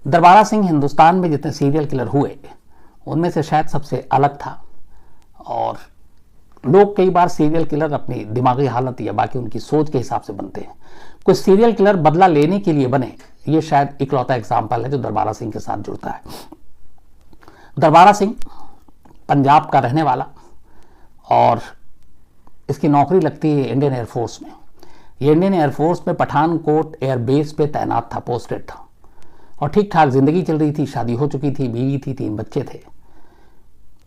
दरबारा सिंह हिंदुस्तान में जितने serial killer हुए उनमें से शायद सबसे अलग था। और लोग कई बार सीरियल किलर अपनी दिमागी हालत या बाकी उनकी सोच के हिसाब से बनते हैं। कुछ सीरियल किलर बदला लेने के लिए बने, ये शायद इकलौता एग्जाम्पल है जो दरबारा सिंह के साथ जुड़ता है। दरबारा सिंह पंजाब का रहने वाला और इसकी नौकरी लगती है इंडियन एयरफोर्स में। ये इंडियन एयरफोर्स में पठानकोट एयरबेस पे तैनात था, पोस्टेड था और ठीक ठाक जिंदगी चल रही थी, शादी हो चुकी थी, बीवी थी, 3 बच्चे थे।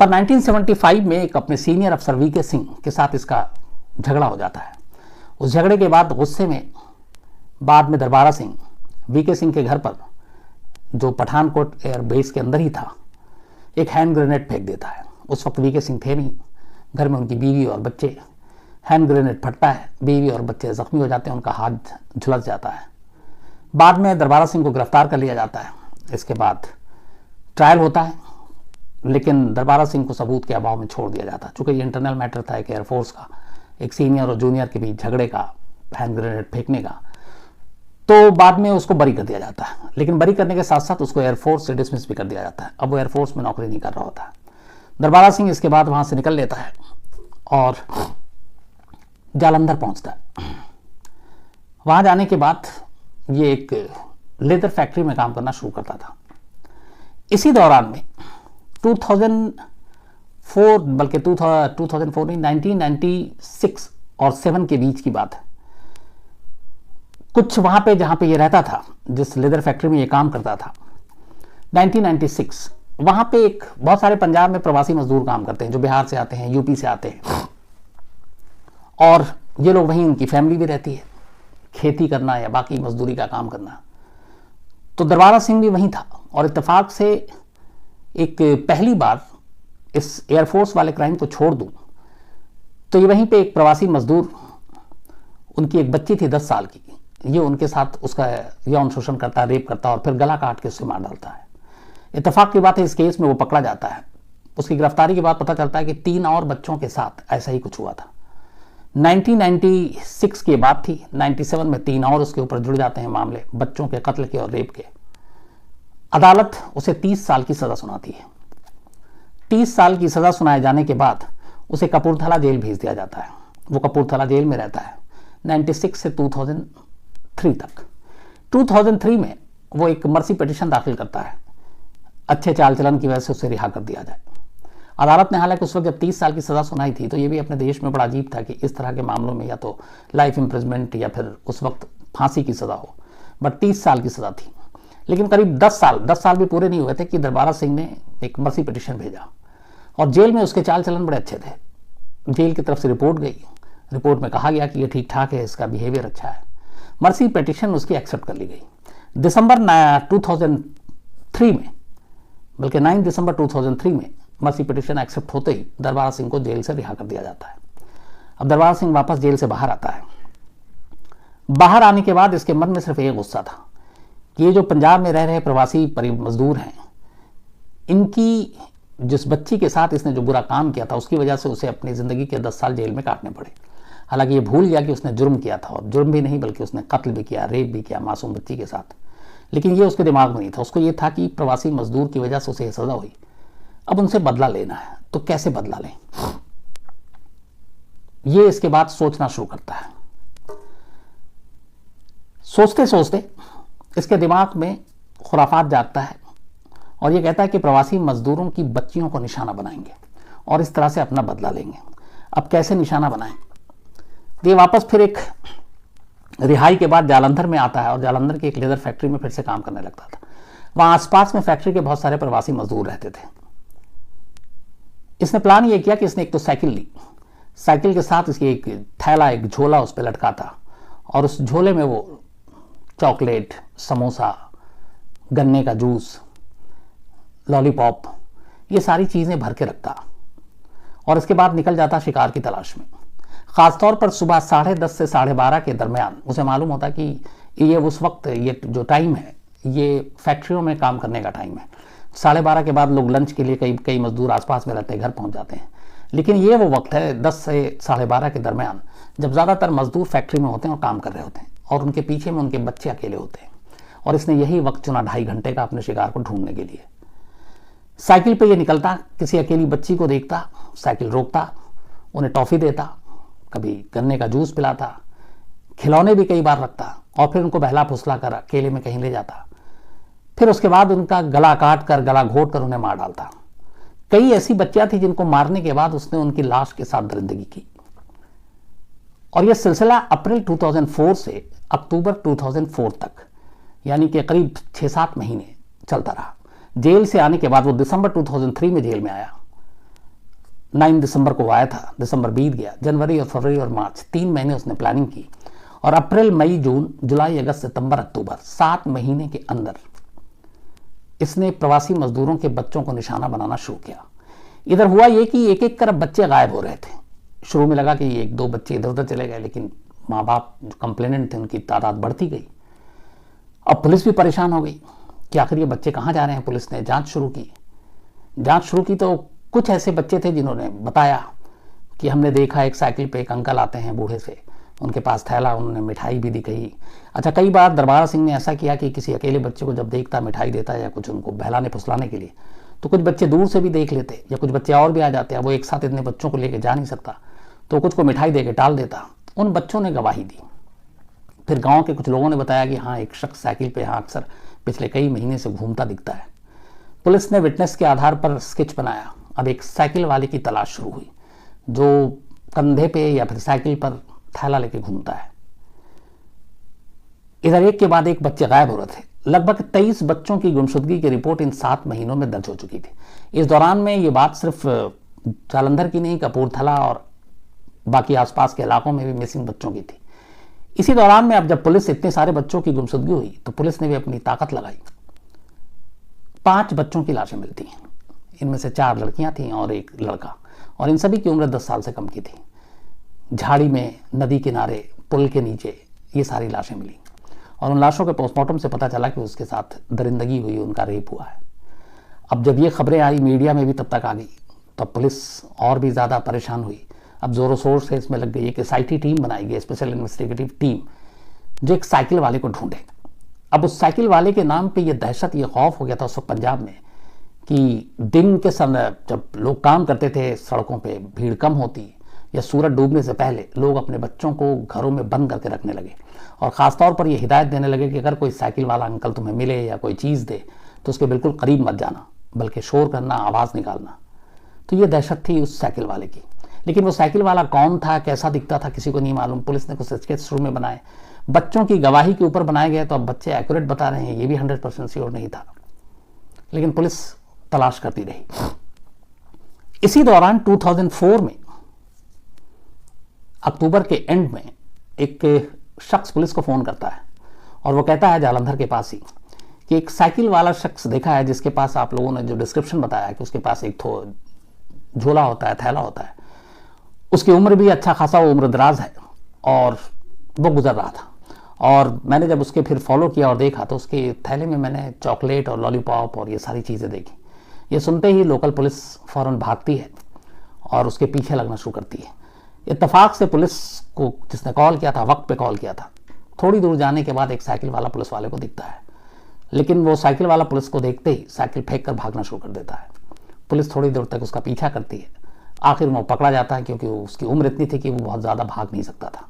पर 1975 में एक अपने सीनियर अफसर वीके सिंह के साथ इसका झगड़ा हो जाता है। उस झगड़े के बाद गुस्से में बाद में दरबारा सिंह वीके सिंह के घर पर, जो पठानकोट एयरबेस के अंदर ही था, एक हैंड ग्रेनेड फेंक देता है। उस वक्त वीके सिंह थे नहीं, घर में उनकी बीवी और बच्चे। हैंड ग्रेनेड फटता है, बीवी और बच्चे जख्मी हो जाते हैं, उनका हाथ झुलस जाता है। बाद में दरबारा सिंह को गिरफ्तार कर लिया जाता है। इसके बाद ट्रायल होता है, लेकिन दरबारा सिंह को सबूत के अभाव में छोड़ दिया जाता है। चूंकि ये इंटरनल मैटर था एक एयरफोर्स का, एक सीनियर और जूनियर के बीच झगड़े का, हैंड ग्रेनेड फेंकने का, तो बाद में उसको बरी कर दिया जाता है। लेकिन बरी करने के साथ साथ उसको एयरफोर्स से डिसमिस भी कर दिया जाता है। अब वो एयरफोर्स में नौकरी नहीं कर रहा होता है। दरबारा सिंह इसके बाद वहां से निकल लेता है और जालंधर पहुंचता है। वहां जाने के बाद ये एक लेदर फैक्ट्री में काम करना शुरू करता था। इसी दौरान में 2004 बल्कि 2004 नहीं, 1996 और 7 के बीच की बात है। कुछ वहां पे जहां पे ये रहता था, जिस लेदर फैक्ट्री में ये काम करता था, 1996 वहां पे एक बहुत सारे पंजाब में प्रवासी मजदूर काम करते हैं जो बिहार से आते हैं, यूपी से आते हैं, और ये लोग वहीं, उनकी फैमिली भी रहती है, खेती करना या बाकी मजदूरी का काम करना। तो दरबारा सिंह भी वहीं था और इत्तेफाक से एक पहली बार इस एयरफोर्स वाले क्राइम को छोड़ दूं तो ये वहीं पे एक प्रवासी मजदूर, उनकी एक बच्ची थी 10 साल की, ये उनके साथ उसका यौन शोषण करता, रेप करता और फिर गला काट के उससे मार डालता है। इत्तेफाक की बात है, इस केस में वो पकड़ा जाता है। उसकी गिरफ्तारी के बाद पता चलता है कि 3 और बच्चों के साथ ऐसा ही कुछ हुआ था। 1996 की बात थी, 97 में 3 और उसके ऊपर जुड़ जाते हैं मामले, बच्चों के कत्ल के और रेप के। अदालत उसे 30 साल की सजा सुनाती है। 30 साल की सजा सुनाए जाने के बाद उसे कपूरथला जेल भेज दिया जाता है। वो कपूरथला जेल में रहता है 96 से 2003 तक। 2003 में वो एक मर्सी पिटीशन दाखिल करता है, अच्छे चाल चलन की वजह से उसे रिहा कर दिया जाए। अदालत ने हालांकि उस वक्त जब 30 साल की सजा सुनाई थी तो ये भी अपने देश में बड़ा अजीब था कि इस तरह के मामलों में या तो लाइफ इम्प्रिजमेंट या फिर उस वक्त फांसी की सजा हो, बट 30 साल की सजा थी। लेकिन करीब 10 साल भी पूरे नहीं हुए थे कि दरबारा सिंह ने एक मर्सी पिटीशन भेजा और जेल में उसके चाल चलन बड़े अच्छे थे। जेल की तरफ से रिपोर्ट गई, रिपोर्ट में कहा गया कि ये ठीक ठाक है, इसका बिहेवियर अच्छा है। मर्सी पिटीशन उसकी एक्सेप्ट कर ली गई। दिसंबर 2003 में, बल्कि 9 दिसंबर 2003 में मर्सी पिटीशन एक्सेप्ट होते ही दरबारा सिंह को जेल से रिहा कर दिया जाता है। अब दरबारा सिंह वापस जेल से बाहर आता है। बाहर आने के बाद इसके मन में सिर्फ एक गुस्सा था कि ये जो पंजाब में रह रहे प्रवासी मजदूर हैं, इनकी जिस बच्ची के साथ इसने जो बुरा काम किया था उसकी वजह से उसे अपनी ज़िंदगी के 10 साल जेल में काटने पड़े। हालांकि ये भूल गया कि उसने जुर्म किया था, और जुर्म भी नहीं बल्कि उसने कत्ल भी किया, रेप भी किया मासूम बच्ची के साथ। लेकिन ये उसके दिमाग में नहीं था। उसको ये था कि प्रवासी मजदूर की वजह से उसे ये सज़ा हुई, अब उनसे बदला लेना है, तो कैसे बदला लें, ये इसके बाद सोचना शुरू करता है। सोचते सोचते इसके दिमाग में खुराफात जागता है और ये कहता है कि प्रवासी मजदूरों की बच्चियों को निशाना बनाएंगे और इस तरह से अपना बदला लेंगे। अब कैसे निशाना बनाएं? ये वापस फिर एक रिहाई के बाद जालंधर में आता है और जालंधर की एक लेदर फैक्ट्री में फिर से काम करने लगता था। वहां आसपास में फैक्ट्री के बहुत सारे प्रवासी मजदूर रहते थे। इसने प्लान ये किया कि इसने एक तो साइकिल ली, साइकिल के साथ इसकी एक थैला, एक झोला उस पर लटका था और उस झोले में वो चॉकलेट, समोसा, गन्ने का जूस, लॉलीपॉप, ये सारी चीज़ें भर के रखता और इसके बाद निकल जाता शिकार की तलाश में। ख़ासतौर पर सुबह 10:30 से 12:30 के दरमियान उसे मालूम होता कि ये उस वक्त, ये जो टाइम है, ये फैक्ट्रियों में काम करने का टाइम है। 12:30 के बाद लोग लंच के लिए कई मजदूर आसपास में रहते हैं, घर पहुंच जाते हैं। लेकिन ये वो वक्त है 10 से 12:30 के दरमियान जब ज़्यादातर मजदूर फैक्ट्री में होते हैं और काम कर रहे होते हैं और उनके पीछे में उनके बच्चे अकेले होते हैं और इसने यही वक्त चुना 2.5 घंटे का अपने शिकार को ढूंढने के लिए। साइकिल पे ये निकलता, किसी अकेली बच्ची को देखता, साइकिल रोकता, उन्हें टॉफी देता, कभी गन्ने का जूस पिलाता, खिलौने भी कई बार रखता और फिर उनको बहला फुसला कर अकेले में कहीं ले जाता। फिर उसके बाद उनका गला काट कर, गला घोट कर उन्हें मार डालता। कई ऐसी बच्चियां थी जिनको मारने के बाद उसने उनकी लाश के साथ दरिंदगी की। और यह सिलसिला अप्रैल 2004 से अक्टूबर 2004 तक, यानी कि करीब 6-7 महीने चलता रहा। जेल से आने के बाद वो दिसंबर 2003 में जेल में आया। 9 दिसंबर को आया था, दिसंबर बीत गया, जनवरी और फरवरी और मार्च 3 महीने उसने प्लानिंग की और अप्रैल, मई, जून, जुलाई, अगस्त, सितंबर, अक्टूबर 7 महीने के अंदर इसने प्रवासी मजदूरों के बच्चों को निशाना बनाना शुरू किया। इधर हुआ ये कि एक एक कर बच्चे गायब हो रहे थे। शुरू में लगा कि 1-2 बच्चे इधर उधर चले गए, लेकिन माँ बाप जो कंप्लेनेंट थे उनकी तादाद बढ़ती गई। अब पुलिस भी परेशान हो गई कि आखिर ये बच्चे कहाँ जा रहे हैं। पुलिस ने जांच शुरू की तो कुछ ऐसे बच्चे थे जिन्होंने बताया कि हमने देखा एक साइकिल पे एक अंकल आते हैं बूढ़े से, उनके पास थैला, उन्होंने मिठाई भी दी कही। अच्छा, कई बार दरबारा सिंह ने ऐसा किया कि किसी अकेले बच्चे को जब देखता, मिठाई देता या कुछ उनको बहलाने फुसलाने के लिए, तो कुछ बच्चे दूर से भी देख लेते या कुछ बच्चे और भी आ जाते हैं। वो एक साथ इतने बच्चों को लेके जा नहीं सकता, तो कुछ को मिठाई दे के टाल देता। उन बच्चों ने गवाही दी। फिर गाँव के कुछ लोगों ने बताया कि हाँ, एक शख्स साइकिल पर यहाँ अक्सर पिछले कई महीने से घूमता दिखता है। पुलिस ने विटनेस के आधार पर स्केच बनाया। अब एक साइकिल वाले की तलाश शुरू हुई जो कंधे पे या फिर साइकिल पर थैला लेके घूमता है। इधर एक के बाद एक बच्चे गायब हो रहे थे। लगभग 23 बच्चों की गुमशुदगी की रिपोर्ट इन 7 महीनों में दर्ज हो चुकी थी। इस दौरान में ये बात सिर्फ जालंधर की नहीं, कपूरथला और बाकी आसपास के इलाकों में भी मिसिंग बच्चों की थी। इसी दौरान में अब जब पुलिस इतने सारे बच्चों की गुमशुदगी हुई तो पुलिस ने भी अपनी ताकत लगाई। 5 बच्चों की लाशें मिलती हैं। इनमें से 4 लड़कियां थीं और 1 लड़का, और इन सभी की उम्र 10 साल से कम की थी। झाड़ी में, नदी किनारे, पुल के नीचे ये सारी लाशें मिली और उन लाशों के पोस्टमार्टम से पता चला कि उसके साथ दरिंदगी हुई, उनका रेप हुआ है। अब जब ये खबरें आई मीडिया में भी तब तक आ गई, तब पुलिस और भी ज़्यादा परेशान हुई। अब जोरों शोर से इसमें लग गई है कि SIT टीम बनाई गई, स्पेशल इन्वेस्टिगेटिव टीम, जो एक साइकिल वाले को ढूंढे। अब उस साइकिल वाले के नाम पे ये दहशत, ये खौफ हो गया था उस वक्त पंजाब में कि दिन के समय जब लोग काम करते थे, सड़कों पे भीड़ कम होती या सूरज डूबने से पहले लोग अपने बच्चों को घरों में बंद करके रखने लगे और ख़ासतौर पर ये हिदायत देने लगे कि अगर कोई साइकिल वाला अंकल तुम्हें मिले या कोई चीज़ दे तो उसके बिल्कुल करीब मत जाना, बल्कि शोर करना, आवाज़ निकालना। तो ये दहशत थी उस साइकिल वाले की। लेकिन वो साइकिल वाला कौन था, कैसा दिखता था, किसी को नहीं मालूम। पुलिस ने कुछ स्केच शुरू में बनाए, बच्चों की गवाही के ऊपर बनाए गए, तो अब बच्चे एक्यूरेट बता रहे हैं, ये भी 100% श्योर नहीं था। लेकिन पुलिस तलाश करती रही। इसी दौरान 2004 में अक्टूबर के एंड में एक शख्स पुलिस को फ़ोन करता है और वो कहता है जालंधर के पास ही कि एक साइकिल वाला शख्स देखा है जिसके पास आप लोगों ने जो डिस्क्रिप्शन बताया कि उसके पास एक झोला होता है, थैला होता है, उसकी उम्र भी अच्छा खासा उम्र दराज है और वो गुजर रहा था। और मैंने जब उसके फिर फॉलो किया और देखा तो उसके थैले में मैंने चॉकलेट और लॉलीपॉप और ये सारी चीज़ें देखी। ये सुनते ही लोकल पुलिस फ़ौरन भागती है और उसके पीछे लगना शुरू करती है। इत्तेफाक से पुलिस को जिसने कॉल किया था, वक्त पे कॉल किया था, थोड़ी दूर जाने के बाद एक साइकिल वाला पुलिस वाले को दिखता है, लेकिन वो साइकिल वाला पुलिस को देखते ही साइकिल फेंक कर भागना शुरू कर देता है। पुलिस थोड़ी देर तक उसका पीछा करती है, आखिर में वो पकड़ा जाता है क्योंकि उसकी उम्र इतनी थी कि वो बहुत ज़्यादा भाग नहीं सकता था।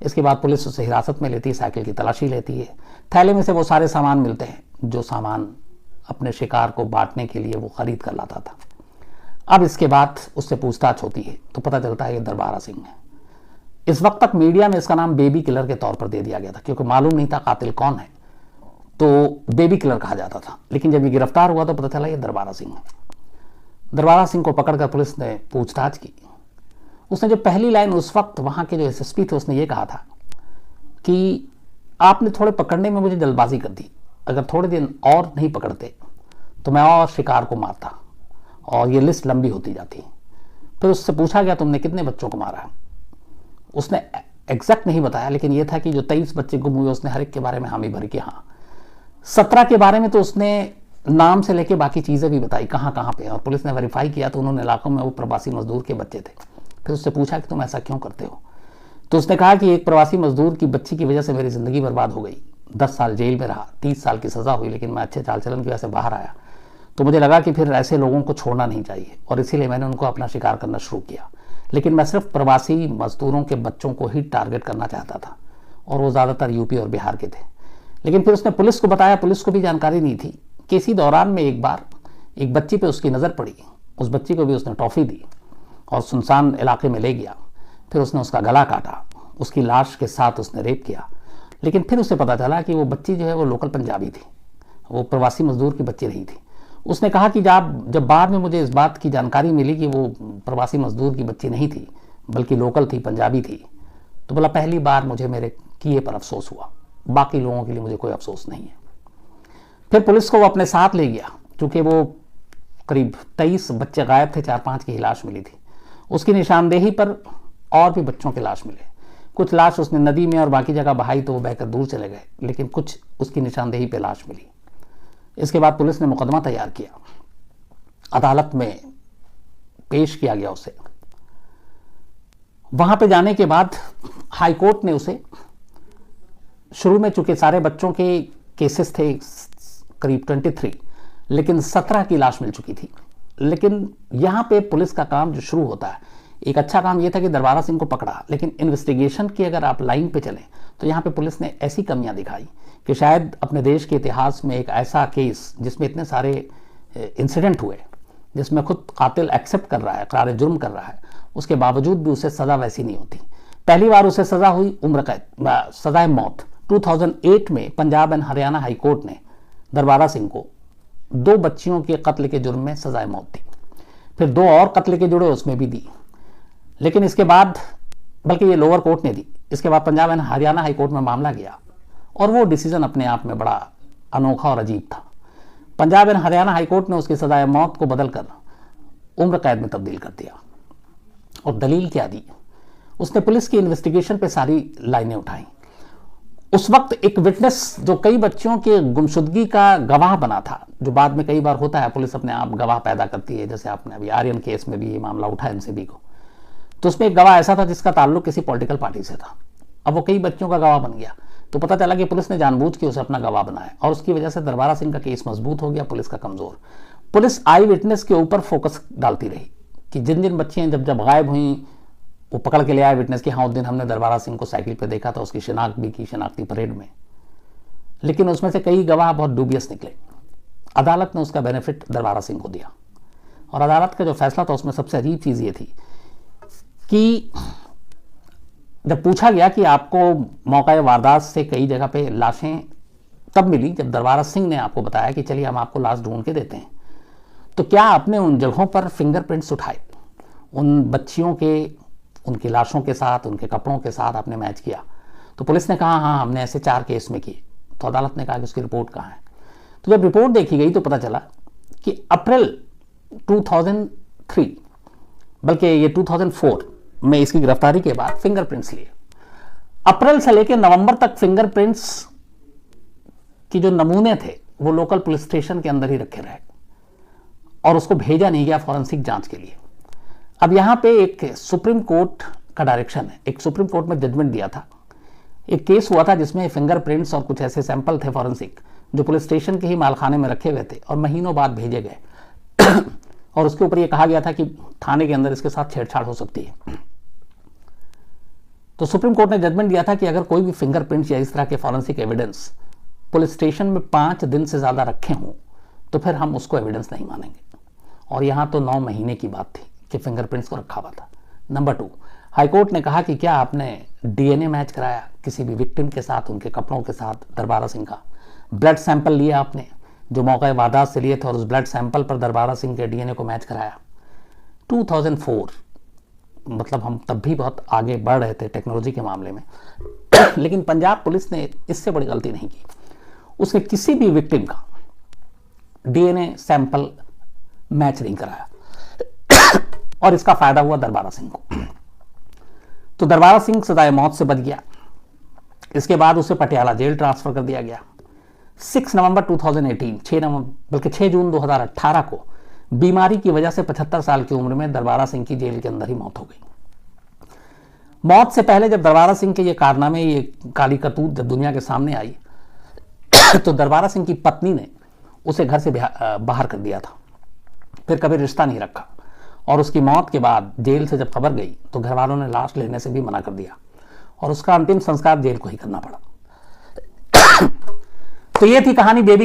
इसके बाद पुलिस उसे हिरासत में लेती है, साइकिल की तलाशी लेती है। थैले में से वो सारे सामान मिलते हैं जो सामान अपने शिकार को बांटने के लिए वो खरीद कर लाता था। अब इसके बाद उससे पूछताछ होती है तो पता चलता है ये दरबारा सिंह है। इस वक्त तक मीडिया में इसका नाम बेबी किलर के तौर पर दे दिया गया था क्योंकि मालूम नहीं था कातिल कौन है, तो बेबी किलर कहा जाता था। लेकिन जब ये गिरफ्तार हुआ तो पता चला ये दरबारा सिंह है। दरबारा सिंह को पकड़कर पुलिस ने पूछताछ की। उसने जो पहली लाइन उस वक्त वहाँ के जो SSP थे उसने ये कहा था कि आपने थोड़े पकड़ने में मुझे जल्दबाजी कर दी, अगर थोड़े दिन और नहीं पकड़ते तो मैं और शिकार को मारता और ये लिस्ट लंबी होती जाती। फिर उससे पूछा गया तुमने कितने बच्चों को मारा? उसने एग्जैक्ट नहीं बताया, लेकिन ये था कि जो 23 बच्चे गुम हुए उसने हर एक के बारे में हामी भरी कि हाँ। 17 के बारे में तो उसने नाम से लेके बाकी चीज़ें भी बताई कहाँ कहाँ पे, और पुलिस ने वेरीफाई किया तो उन्होंने इलाकों में वो प्रवासी मजदूर के बच्चे थे। फिर उससे पूछा कि तुम ऐसा क्यों करते हो, तो उसने कहा कि एक प्रवासी मजदूर की बच्ची की वजह से मेरी ज़िंदगी बर्बाद हो गई, 10 साल जेल में रहा, 30 साल की सज़ा हुई, लेकिन मैं अच्छे चाल चलन की वजह से बाहर आया। तो मुझे लगा कि फिर ऐसे लोगों को छोड़ना नहीं चाहिए और इसीलिए मैंने उनको अपना शिकार करना शुरू किया। लेकिन मैं सिर्फ प्रवासी मजदूरों के बच्चों को ही टारगेट करना चाहता था और वो ज़्यादातर यूपी और बिहार के थे। लेकिन फिर उसने पुलिस को बताया, पुलिस को भी जानकारी नहीं थी कि इसी दौरान में एक बार एक बच्ची पे उसकी नज़र पड़ी। उस बच्ची को भी उसने टॉफ़ी दी और सुनसान इलाके में ले गया। फिर उसने उसका गला काटा, उसकी लाश के साथ उसने रेप किया। लेकिन फिर उसे पता चला कि वो बच्ची जो है वो लोकल पंजाबी थी, वो प्रवासी मजदूर की बच्ची नहीं थी। उसने कहा कि जब बाद में मुझे इस बात की जानकारी मिली कि वो प्रवासी मजदूर की बच्ची नहीं थी बल्कि लोकल थी, पंजाबी थी, तो बोला पहली बार मुझे मेरे किए पर अफसोस हुआ, बाकी लोगों के लिए मुझे कोई अफसोस नहीं है। फिर पुलिस को वो अपने साथ ले गया, क्योंकि वो करीब 23 बच्चे गायब थे, 4-5 की लाश मिली थी। उसकी निशानदेही पर और भी बच्चों के लाश मिले। कुछ लाश उसने नदी में और बाकी जगह बहाई तो वो बहकर दूर चले गए, लेकिन कुछ उसकी निशानदेही पे लाश मिली। इसके बाद पुलिस ने मुकदमा तैयार किया, अदालत में पेश किया गया उसे। वहां पे जाने के बाद हाई कोर्ट ने उसे, शुरू में चूंकि सारे बच्चों के केसेस थे करीब 23, लेकिन 17 की लाश मिल चुकी थी। लेकिन यहां पे पुलिस का काम जो शुरू होता है, एक अच्छा काम यह था कि दरबारा सिंह को पकड़ा, लेकिन इन्वेस्टिगेशन की अगर आप लाइन पे चलें तो यहाँ पे पुलिस ने ऐसी कमियां दिखाई कि शायद अपने देश के इतिहास में एक ऐसा केस जिसमें इतने सारे इंसिडेंट हुए, जिसमें खुद कातिल एक्सेप्ट कर रहा है, इकरार जुर्म कर रहा है, उसके बावजूद भी उसे सज़ा वैसी नहीं होती। पहली बार उसे सज़ा हुई उम्र कैद, सज़ाए मौत। 2008 में Punjab and Haryana high court ने दरबारा सिंह को 2 बच्चियों के कत्ल के जुर्म में सज़ाए मौत दी। फिर 2 और कत्ल के जुड़े उसमें भी दी। लेकिन इसके बाद, बल्कि ये लोअर कोर्ट ने दी, इसके बाद Punjab and Haryana high court में मामला गया और वो डिसीजन अपने आप में बड़ा अनोखा और अजीब था। Punjab and Haryana high court ने उसकी सजाए मौत को बदलकर उम्र कैद में तब्दील कर दिया। और दलील क्या दी? उसने पुलिस की इन्वेस्टिगेशन पे सारी लाइनें उठाई। उस वक्त एक विटनेस जो कई बच्चियों के गुमशुदगी का गवाह बना था, जो बाद में कई बार होता है, पुलिस अपने आप गवाह पैदा करती है, जैसे आपने अभी आर्यन केस में भी ये मामला उठा एनसीबी को, तो उसमें एक गवाह ऐसा था जिसका ताल्लुक किसी पॉलिटिकल पार्टी से था। अब वो कई बच्चों का गवाह बन गया, तो पता चला कि पुलिस ने जानबूझ के उसे अपना गवाह बनाया और उसकी वजह से दरबारा सिंह का केस मजबूत हो गया, पुलिस का कमजोर। पुलिस आई विटनेस के ऊपर फोकस डालती रही कि जिन जिन बच्चियां जब गायब हुई वो पकड़ के ले आए विटनेस कि हाँ उस दिन हमने दरबारा सिंह को साइकिल पे देखा था, उसकी शिनाख्त भी की शनाख्ती परेड में। लेकिन उसमें से कई गवाह बहुत डूबियस निकले। अदालत ने उसका बेनिफिट दरबारा सिंह को दिया और अदालत का जो फैसला था उसमें सबसे अजीब चीज़ ये थी कि जब पूछा गया कि आपको मौका वारदात से कई जगह पे लाशें तब मिली जब दरबारा सिंह ने आपको बताया कि चलिए हम आपको लाश ढूंढ के देते हैं, तो क्या आपने उन जगहों पर फिंगरप्रिंट्स उठाए, उन बच्चियों के, उनकी लाशों के साथ, उनके कपड़ों के साथ आपने मैच किया? तो पुलिस ने कहा हाँ हमने ऐसे 4 केस में किए। तो अदालत ने कहा कि उसकी रिपोर्ट कहाँ है? तो जब रिपोर्ट देखी गई तो पता चला कि अप्रैल 2003 बल्कि ये 2004 में इसकी गिरफ्तारी के बाद फिंगरप्रिंट्स लिए। अप्रैल से लेकर नवंबर तक फिंगरप्रिंट्स की जो नमूने थे वो लोकल पुलिस स्टेशन के अंदर ही रखे रहे और उसको भेजा नहीं गया फॉरेंसिक जांच के लिए। अब यहां पे एक सुप्रीम कोर्ट का डायरेक्शन है, एक सुप्रीम कोर्ट में जजमेंट दिया था। एक केस हुआ था जिसमें फिंगरप्रिंट्स और कुछ ऐसे सैंपल थे फॉरेंसिक जो पुलिस स्टेशन के ही मालखाने में रखे हुए थे और महीनों बाद भेजे गए और उसके ऊपर यह कहा गया था कि थाने के अंदर इसके साथ छेड़छाड़ हो सकती है। तो सुप्रीम कोर्ट ने जजमेंट दिया था कि अगर कोई भी फिंगरप्रिंट्स या इस तरह के फॉरेंसिक एविडेंस पुलिस स्टेशन में 5 दिन से ज्यादा रखे हों तो फिर हम उसको एविडेंस नहीं मानेंगे। और यहां तो 9 महीने की बात थी कि फिंगरप्रिंट्स को रखा हुआ था। नंबर 2, हाईकोर्ट ने कहा कि क्या आपने डीएनए मैच कराया किसी भी विक्टिम के साथ, उनके कपड़ों के साथ, दरबारा सिंह का ब्लड सैंपल लिया आपने जो मौका वारदात से लिए थे और उस ब्लड सैंपल पर दरबारा सिंह के डीएनए को मैच कराया? 2004, मतलब हम तब भी बहुत आगे बढ़ रहे थे टेक्नोलॉजी के मामले में लेकिन पंजाब पुलिस ने इससे बड़ी गलती नहीं की। उसने किसी भी विक्टिम का डीएनए सैंपल मैच नहीं कराया और इसका फायदा हुआ दरबारा सिंह को। तो दरबारा सिंह सजाए मौत से बच गया। इसके बाद उसे पटियाला जेल ट्रांसफर कर दिया गया। 6 नवंबर 2018, 6 जून 2018 को बीमारी की वजह से 75 साल की उम्र में दरबारा सिंह की जेल के अंदर ही मौत हो गई। मौत से पहले जब दरबारा सिंह के ये कारनामे, ये काली करतूत जब दुनिया के सामने आई तो दरबारा सिंह की पत्नी ने उसे घर से बाहर कर दिया था, फिर कभी रिश्ता नहीं रखा। और उसकी मौत के बाद जेल से जब खबर गई तो घर वालों ने लाश लेने से भी मना कर दिया और उसका अंतिम संस्कार जेल को ही करना पड़ा। तो ये थी कहानी बेबी